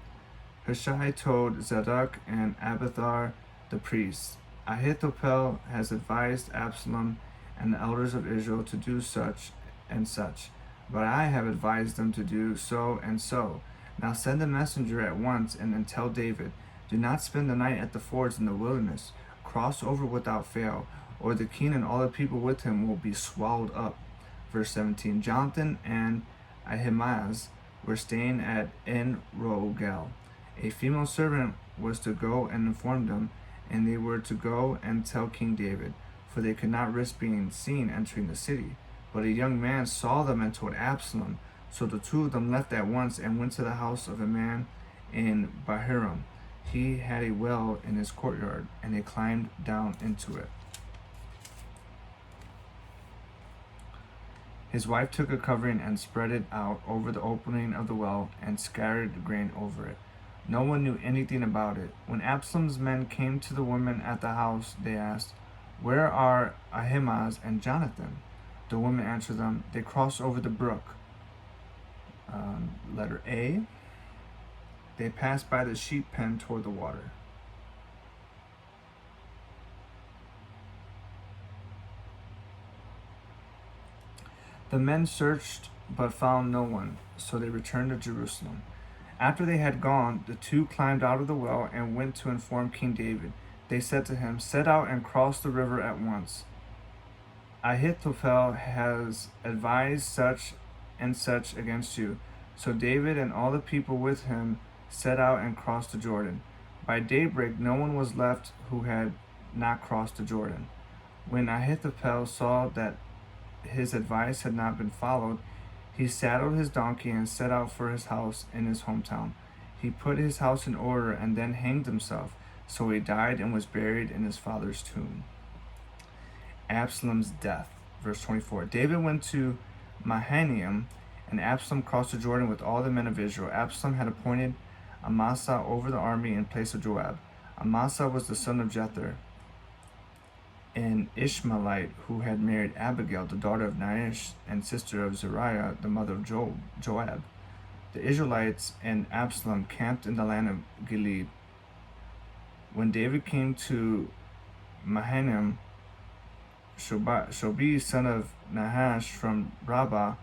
Speaker 1: Hushai told Zadok and Abiathar the priests, Ahithophel has advised Absalom and the elders of Israel to do such and such, but I have advised them to do so and so. Now send a messenger at once and then tell David, Do not spend the night at the fords in the wilderness. Cross over without fail, or the king and all the people with him will be swallowed up. Verse 17. Jonathan and Ahimaaz were staying at En Rogel. A female servant was to go and inform them, and they were to go and tell King David, for they could not risk being seen entering the city. But a young man saw them and told Absalom. So the two of them left at once and went to the house of a man in Bahurim. He had a well in his courtyard, and they climbed down into it. His wife took a covering and spread it out over the opening of the well and scattered the grain over it. No one knew anything about it. When Absalom's men came to the woman at the house, they asked, Where are Ahimaaz and Jonathan? The woman answered them, They crossed over the brook. Letter A. They passed by the sheep pen toward the water. The men searched but found no one, so they returned to Jerusalem. After they had gone, the two climbed out of the well and went to inform King David. They said to him, Set out and cross the river at once. Ahithophel has advised such and such against you. So David and all the people with him set out and crossed the Jordan. By daybreak, no one was left who had not crossed the Jordan. When Ahithophel saw that his advice had not been followed, he saddled his donkey and set out for his house in his hometown. He put his house in order and then hanged himself. So he died and was buried in his father's tomb. Absalom's death. Verse 24. David went to Mahanaim, and Absalom crossed the Jordan with all the men of Israel. Absalom had appointed Amasa over the army in place of Joab. Amasa was the son of Jether, an Ishmaelite who had married Abigail, the daughter of Nahash and sister of Zeruiah, the mother of Joab. The Israelites and Absalom camped in the land of Gilead. When David came to Mahanaim, Shobi son of Nahash from Rabbah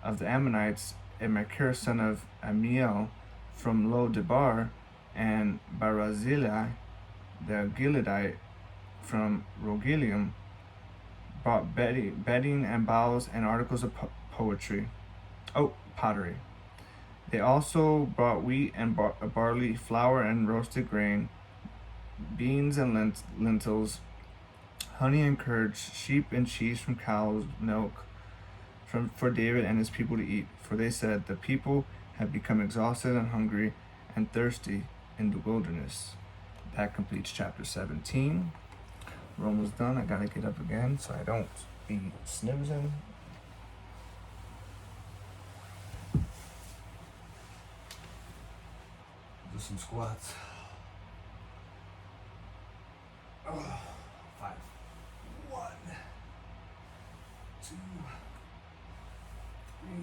Speaker 1: of the Ammonites, and Machir son of Amiel from Lo Debar, and Barzillai the Gileadite from Rogelium, brought bedding and bowls and articles of pottery. They also brought wheat and barley, flour and roasted grain, beans and lentils, honey and curds, sheep and cheese from cows, milk for David and his people to eat. For they said, the people have become exhausted and hungry and thirsty in the wilderness. That completes chapter 17. We're almost done. I gotta get up again so I don't be snoozing. Do some squats. 5. 1, 2, 3, 4,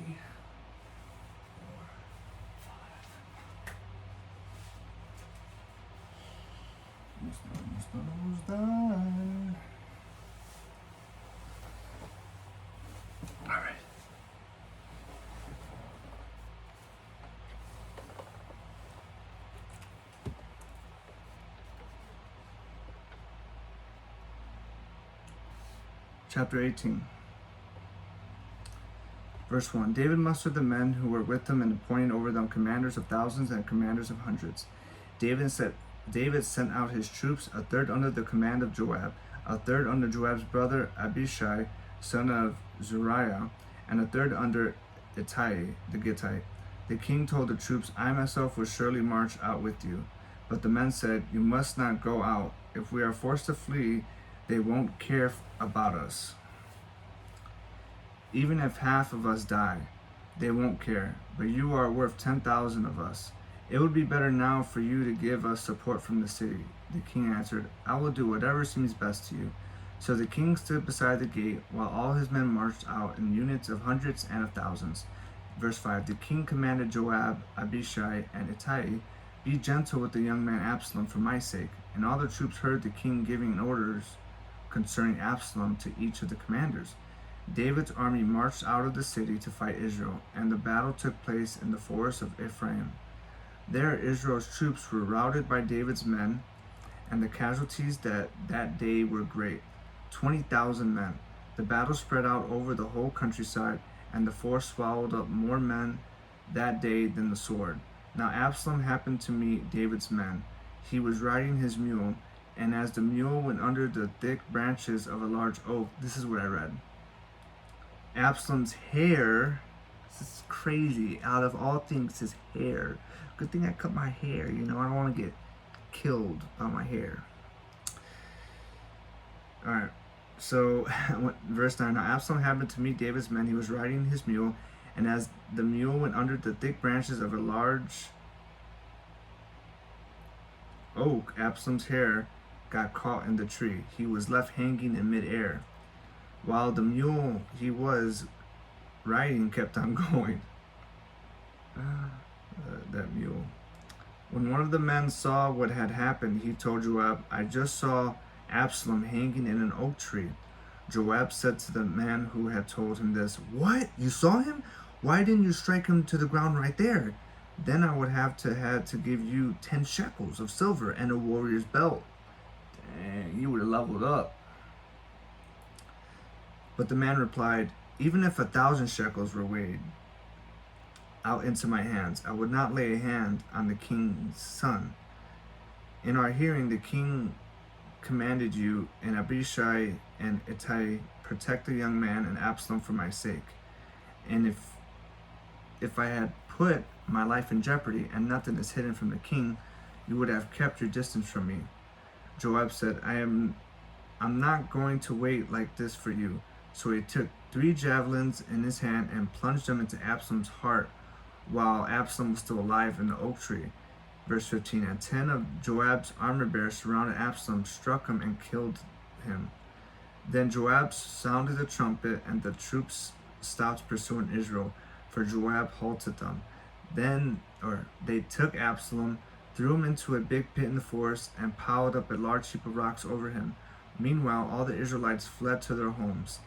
Speaker 1: 5. Almost done. All right. Chapter 18. Verse 1. David mustered the men who were with him and appointed over them commanders of thousands and commanders of hundreds. David sent out his troops, a third under the command of Joab, a third under Joab's brother Abishai, son of Zeruiah, and a third under Ittai the Gittite. The king told the troops, I myself will surely march out with you. But the men said, you must not go out. If we are forced to flee, they won't care about us. Even if half of us die, they won't care. But you are worth 10,000 of us. It would be better now for you to give us support from the city. The king answered, I will do whatever seems best to you. So the king stood beside the gate, while all his men marched out in units of hundreds and of thousands. Verse 5. The king commanded Joab, Abishai, and Ittai, be gentle with the young man Absalom for my sake. And all the troops heard the king giving orders concerning Absalom to each of the commanders. David's army marched out of the city to fight Israel, and the battle took place in the forest of Ephraim. There Israel's troops were routed by David's men, and the casualties that day were great, 20,000 men. The battle spread out over the whole countryside, and the force swallowed up more men that day than the sword. Now Absalom happened to meet David's men. He was riding his mule, and as the mule went under the thick branches of a large oak, this is what I read. Absalom's hair, this is crazy, out of all things, his hair. Good thing I cut my hair, I don't want to get killed by my hair. Alright, so verse 9. Now Absalom happened to meet David's men. He was riding his mule, and as the mule went under the thick branches of a large oak, Absalom's hair got caught in the tree. He was left hanging in midair, while the mule he was riding kept on going. That mule. When one of the men saw what had happened, he told Joab, I just saw Absalom hanging in an oak tree. Joab said to the man who had told him this, What? You saw him? Why didn't you strike him to the ground right there? Then I would had to give you 10 shekels of silver and a warrior's belt. Dang, you would have leveled up. But the man replied, Even if 1,000 shekels were weighed out into my hands, I would not lay a hand on the king's son. In our hearing, the king commanded you and Abishai and Ittai, protect the young man and Absalom for my sake. And if I had put my life in jeopardy and nothing is hidden from the king, you would have kept your distance from me. Joab said, I'm not going to wait like this for you. So he took 3 javelins in his hand and plunged them into Absalom's heart while Absalom was still alive in the oak tree. Verse 15. And 10 of Joab's armor bearers surrounded Absalom, struck him, and killed him. Then Joab sounded the trumpet, and the troops stopped pursuing Israel, for Joab halted them. They took Absalom, threw him into a big pit in the forest, and piled up a large heap of rocks over him. Meanwhile, all the Israelites fled to their homes.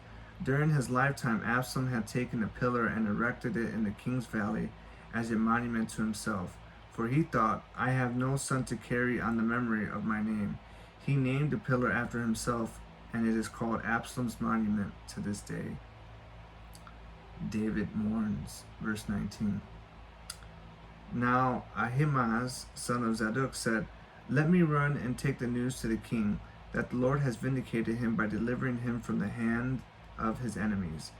Speaker 1: During his lifetime, Absalom had taken a pillar and erected it in the king's valley as a monument to himself. For he thought, I have no son to carry on the memory of my name. He named the pillar after himself, and it is called Absalom's monument to this day. David mourns. Verse 19. Now Ahimaaz, son of Zadok, said, Let me run and take the news to the king, that the Lord has vindicated him by delivering him from the hand of his enemies.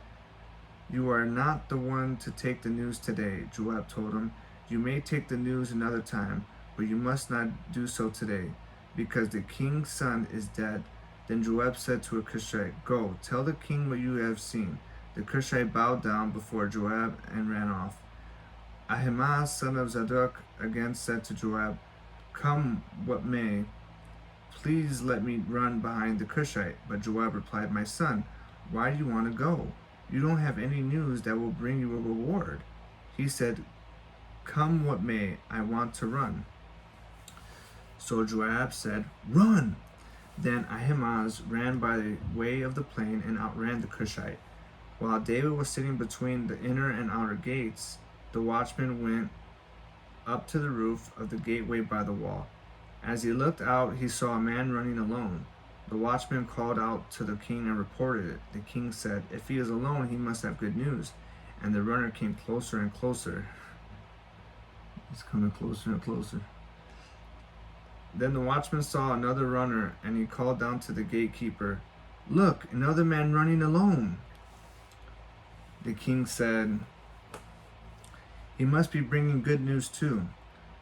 Speaker 1: You are not the one to take the news today, Joab told him. You may take the news another time, but you must not do so today, because the king's son is dead. Then Joab said to a Cushite, Go, tell the king what you have seen. The Cushite bowed down before Joab and ran off. Ahimaaz, son of Zadok, again said to Joab, Come what may, please let me run behind the Cushite. But Joab replied, My son, why do you want to go? You don't have any news that will bring you a reward. He said, Come what may, I want to run. So Joab said, Run! Then Ahimaaz ran by the way of the plain and outran the Cushite. While David was sitting between the inner and outer gates, the watchman went up to the roof of the gateway by the wall. As he looked out, he saw a man running alone. The watchman called out to the king and reported it. The king said, If he is alone, he must have good news. And the runner came closer and closer. He's coming closer and closer. Then the watchman saw another runner, and he called down to the gatekeeper, Look, another man running alone. The king said, He must be bringing good news too.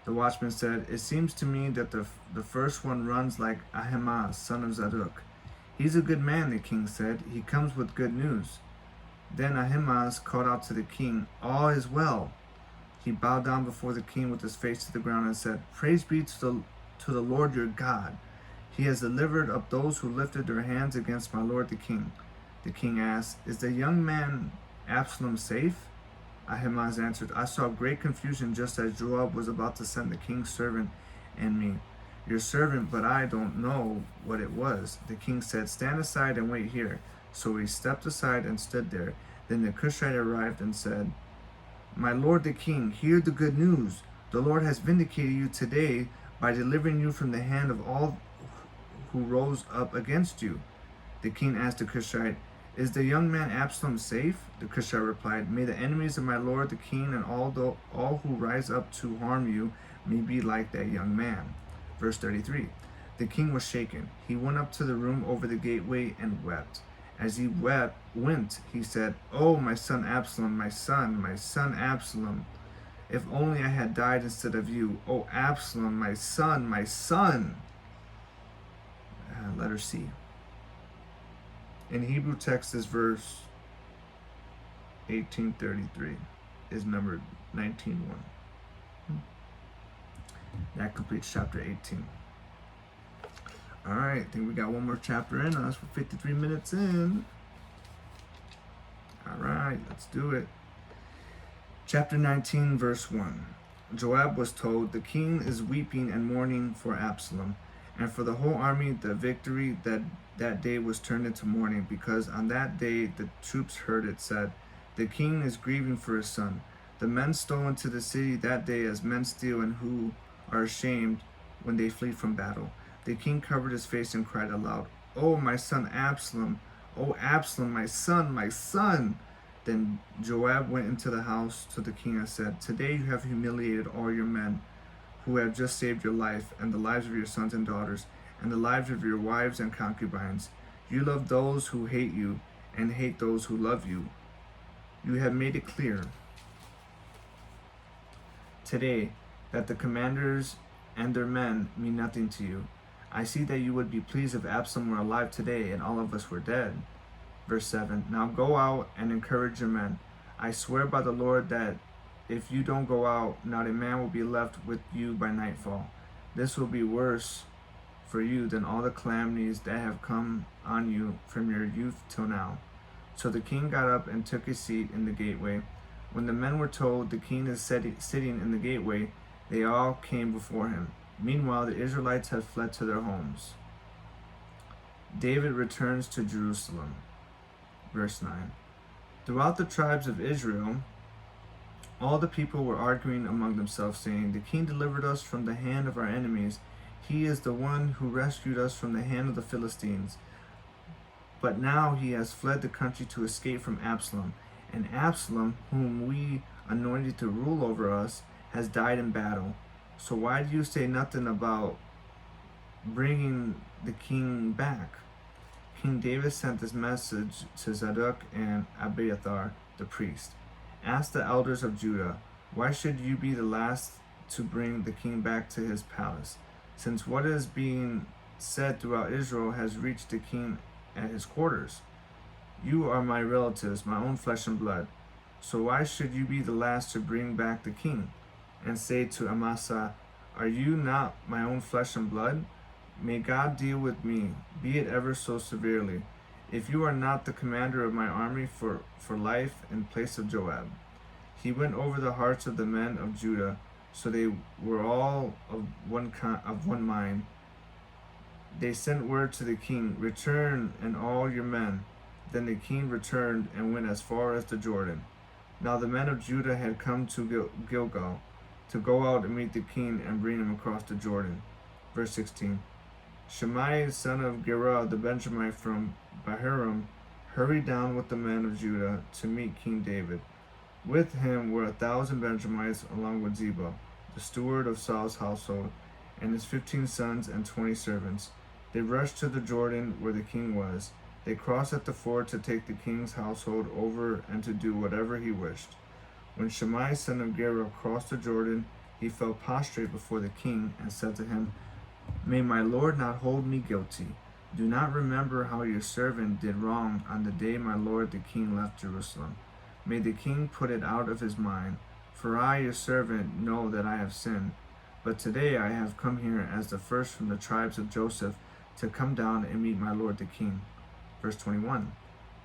Speaker 1: The watchman said, It seems to me that the first one runs like Ahimaaz, son of Zadok. He's a good man, the king said. He comes with good news. Then Ahimaaz called out to the king, All is well. He bowed down before the king with his face to the ground and said, Praise be to the Lord your God. He has delivered up those who lifted their hands against my lord the king. The king asked, Is the young man Absalom safe? Ahimaaz answered, I saw great confusion just as Joab was about to send the king's servant and me. Your servant, but I don't know what it was. The king said, Stand aside and wait here. So he stepped aside and stood there. Then the Cushite arrived and said, My lord the king, hear the good news. The Lord has vindicated you today by delivering you from the hand of all who rose up against you. The king asked the Cushite, Is the young man Absalom safe? The Cushite replied, May the enemies of my lord the king and all who rise up to harm you may be like that young man. Verse 33. The king was shaken. He went up to the room over the gateway and wept. As he went, he said, Oh, my son Absalom, my son Absalom. If only I had died instead of you. Oh, Absalom, my son, my son. Letter C. In Hebrew text, this verse 1833 is numbered 19:1. That completes chapter 18. All right, I think we got one more chapter in us. We're 53 minutes in. All right, let's do it. Chapter 19, verse 1. Joab was told, The king is weeping and mourning for Absalom, and for the whole army. The victory that day was turned into mourning, because on that day the troops heard it said, The king is grieving for his son. The men stole into the city that day as men steal and who are ashamed when they flee from battle. The king covered his face and cried aloud, Oh, my son Absalom! Oh, Absalom, my son, my son! Then Joab went into the house to the king and said, Today you have humiliated all your men who have just saved your life and the lives of your sons and daughters and the lives of your wives and concubines. You love those who hate you and hate those who love you. You have made it clear today that the commanders and their men mean nothing to you. I see that you would be pleased if Absalom were alive today and all of us were dead. Verse 7. Now go out and encourage your men. I swear by the Lord that if you don't go out, not a man will be left with you by nightfall. This will be worse for you than all the calamities that have come on you from your youth till now. So the king got up and took his seat in the gateway, When the men were told, the king is sitting in the gateway, they all came before him. Meanwhile, the Israelites had fled to their homes. David returns to Jerusalem. Verse 9. Throughout the tribes of Israel, all the people were arguing among themselves, saying, "The king delivered us from the hand of our enemies. He is the one who rescued us from the hand of the Philistines. But now he has fled the country to escape from Absalom. And Absalom, whom we anointed to rule over us, has died in battle. So why do you say nothing about bringing the king back?" King David sent this message to Zadok and Abiathar, the priest. "Ask the elders of Judah, why should you be the last to bring the king back to his palace, since what is being said throughout Israel has reached the king at his quarters? You are my relatives, my own flesh and blood. So why should you be the last to bring back the king?" And say to Amasa, "Are you not my own flesh and blood? May God deal with me, be it ever so severely, if you are not the commander of my army for life in place of Joab." He went over the hearts of the men of Judah, so they were all of one mind. They sent word to the king, "Return and all your men." Then the king returned and went as far as the Jordan. Now the men of Judah had come to Gilgal to go out and meet the king and bring him across the Jordan. Verse 16. Shimei, son of Gera the Benjamite from Bahurim, hurried down with the men of Judah to meet King David. With him were 1,000 Benjamites, along with Ziba, the steward of Saul's household, and his 15 sons and 20 servants. They rushed to the Jordan where the king was. They crossed at the ford to take the king's household over and to do whatever he wished. When Shimei, son of Gera, crossed the Jordan, he fell prostrate before the king and said to him, "May my lord not hold me guilty. Do not remember how your servant did wrong on the day my lord the king left Jerusalem. May the king put it out of his mind, for I, your servant, know that I have sinned. But today I have come here as the first from the tribes of Joseph to come down and meet my lord the king." Verse 21.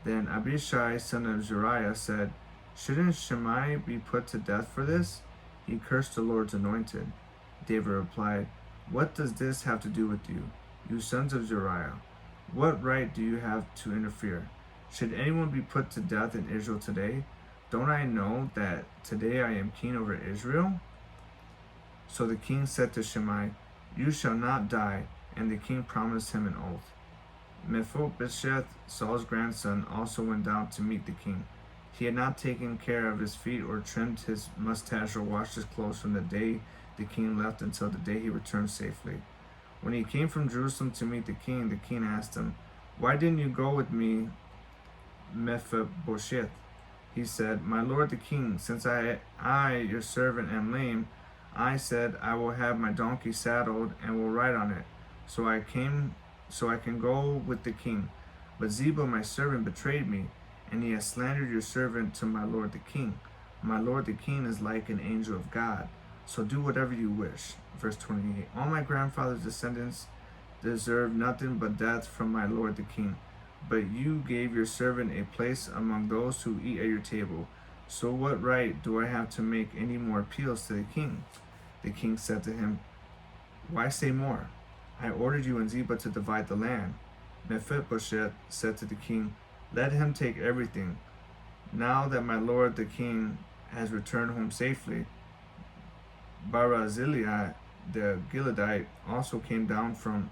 Speaker 1: Then Abishai, son of Zeruiah, said, "Shouldn't Shimei be put to death for this? He cursed the Lord's anointed." David replied, "What does this have to do with you, you sons of Zeruiah? What right do you have to interfere? Should anyone be put to death in Israel today? Don't I know that today I am king over Israel?" So the king said to Shimei, "You shall not die," and the king promised him an oath. Mephibosheth, Saul's grandson, also went down to meet the king. He had not taken care of his feet or trimmed his mustache or washed his clothes from the day the king left until the day he returned safely. When he came from Jerusalem to meet the king asked him, "Why didn't you go with me, Mephibosheth?" He said, "My lord the king, since I your servant, am lame, I said, I will have my donkey saddled and will ride on it, so I can go with the king. But Ziba, my servant, betrayed me, and he has slandered your servant to my lord the king. My lord the king is like an angel of God, so do whatever you wish." Verse 28. All my grandfather's descendants deserve nothing but death from my lord the king. But you gave your servant a place among those who eat at your table. So what right do I have to make any more appeals to the king? The king said to him, "Why say more? I ordered you and Ziba to divide the land." Mephibosheth said to the king, "Let him take everything. Now that my lord the king has returned home safely." Barzillai the Gileadite also came down from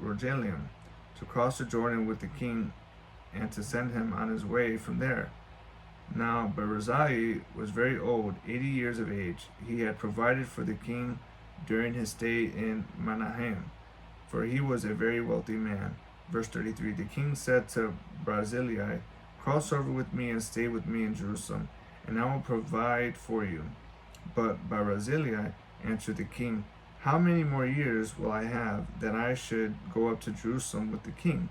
Speaker 1: Rogelim to cross the Jordan with the king and to send him on his way from there. Now Barzillai was very old, 80 years of age. He had provided for the king during his stay in Mahanaim, for he was a very wealthy man. Verse 33, the king said to Barzillai, "Cross over with me and stay with me in Jerusalem, and I will provide for you." But Barzillai answered the king, "How many more years will I have that I should go up to Jerusalem with the king?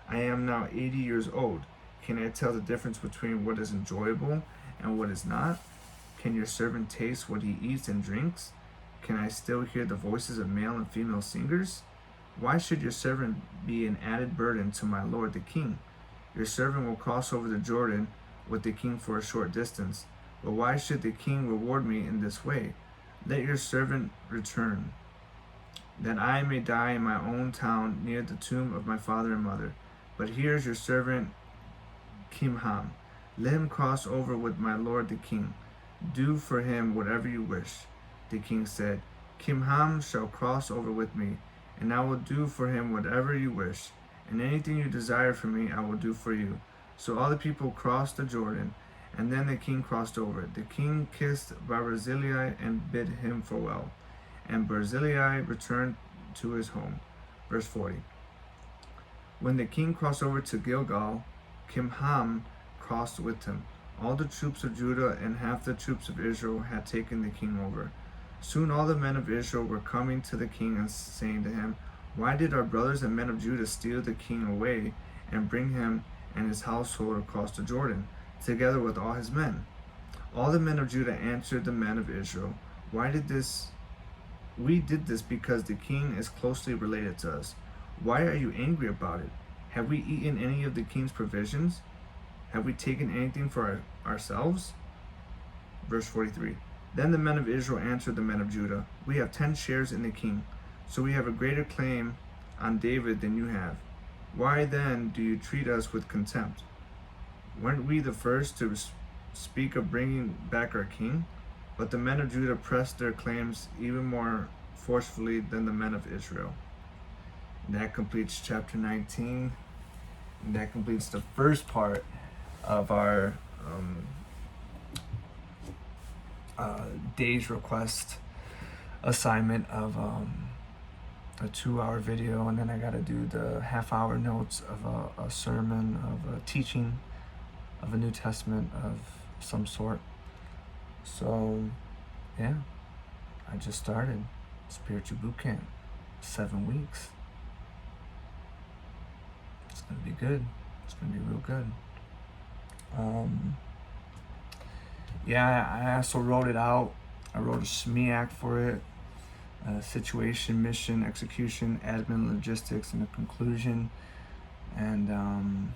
Speaker 1: I am now 80 years old. Can I tell the difference between what is enjoyable and what is not? Can your servant taste what he eats and drinks? Can I still hear the voices of male and female singers? Why should your servant be an added burden to my lord the king? Your servant will cross over the Jordan with the king for a short distance, But why should the king reward me in this way? Let your servant return, that I may die in my own town near the tomb of my father and mother. But here is your servant Kimham. Let him cross over with my lord the king. Do for him whatever you wish. The king said, Kimham shall cross over with me, and I will do for him whatever you wish, and anything you desire from me I will do for you. So all the people crossed the Jordan, and then the king crossed over. The king kissed Barzillai and bid him farewell, and Barzillai returned to his home. Verse 40. When the king crossed over to Gilgal, Kimham crossed with him. All the troops of Judah and half the troops of Israel had taken the king over. Soon all the men of Israel were coming to the king and saying to him, Why did our brothers and men of Judah steal the king away and bring him and his household across the Jordan, together with all his men? All the men of Judah answered the men of Israel, We did this because the king is closely related to us. Why are you angry about it? Have we eaten any of the king's provisions? Have we taken anything for ourselves? Verse 43. Then the men of Israel answered the men of Judah, We have 10 shares in the king, so we have a greater claim on David than you have. Why then do you treat us with contempt? Weren't we the first to speak of bringing back our king? But the men of Judah pressed their claims even more forcefully than the men of Israel. And that completes chapter 19. And that completes the first part of our day's request assignment of a 2-hour video, and then I got to do the half-hour notes of a sermon, of a teaching of a New Testament of some sort. So, yeah, I just started Spiritual Bootcamp, 7 weeks. It's going to be good. It's going to be real good. Yeah, I also wrote it out. I wrote a SMEAC for it. Situation, mission, execution, admin, logistics, and a conclusion. And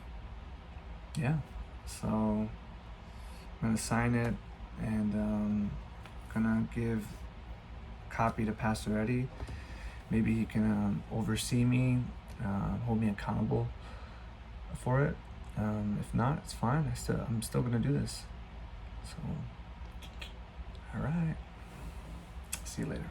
Speaker 1: yeah, so I'm going to sign it, and gonna give a copy to Pastor Eddie. Maybe he can oversee me, hold me accountable for it. If not, it's fine. I'm still gonna do this. So, all right. See you later.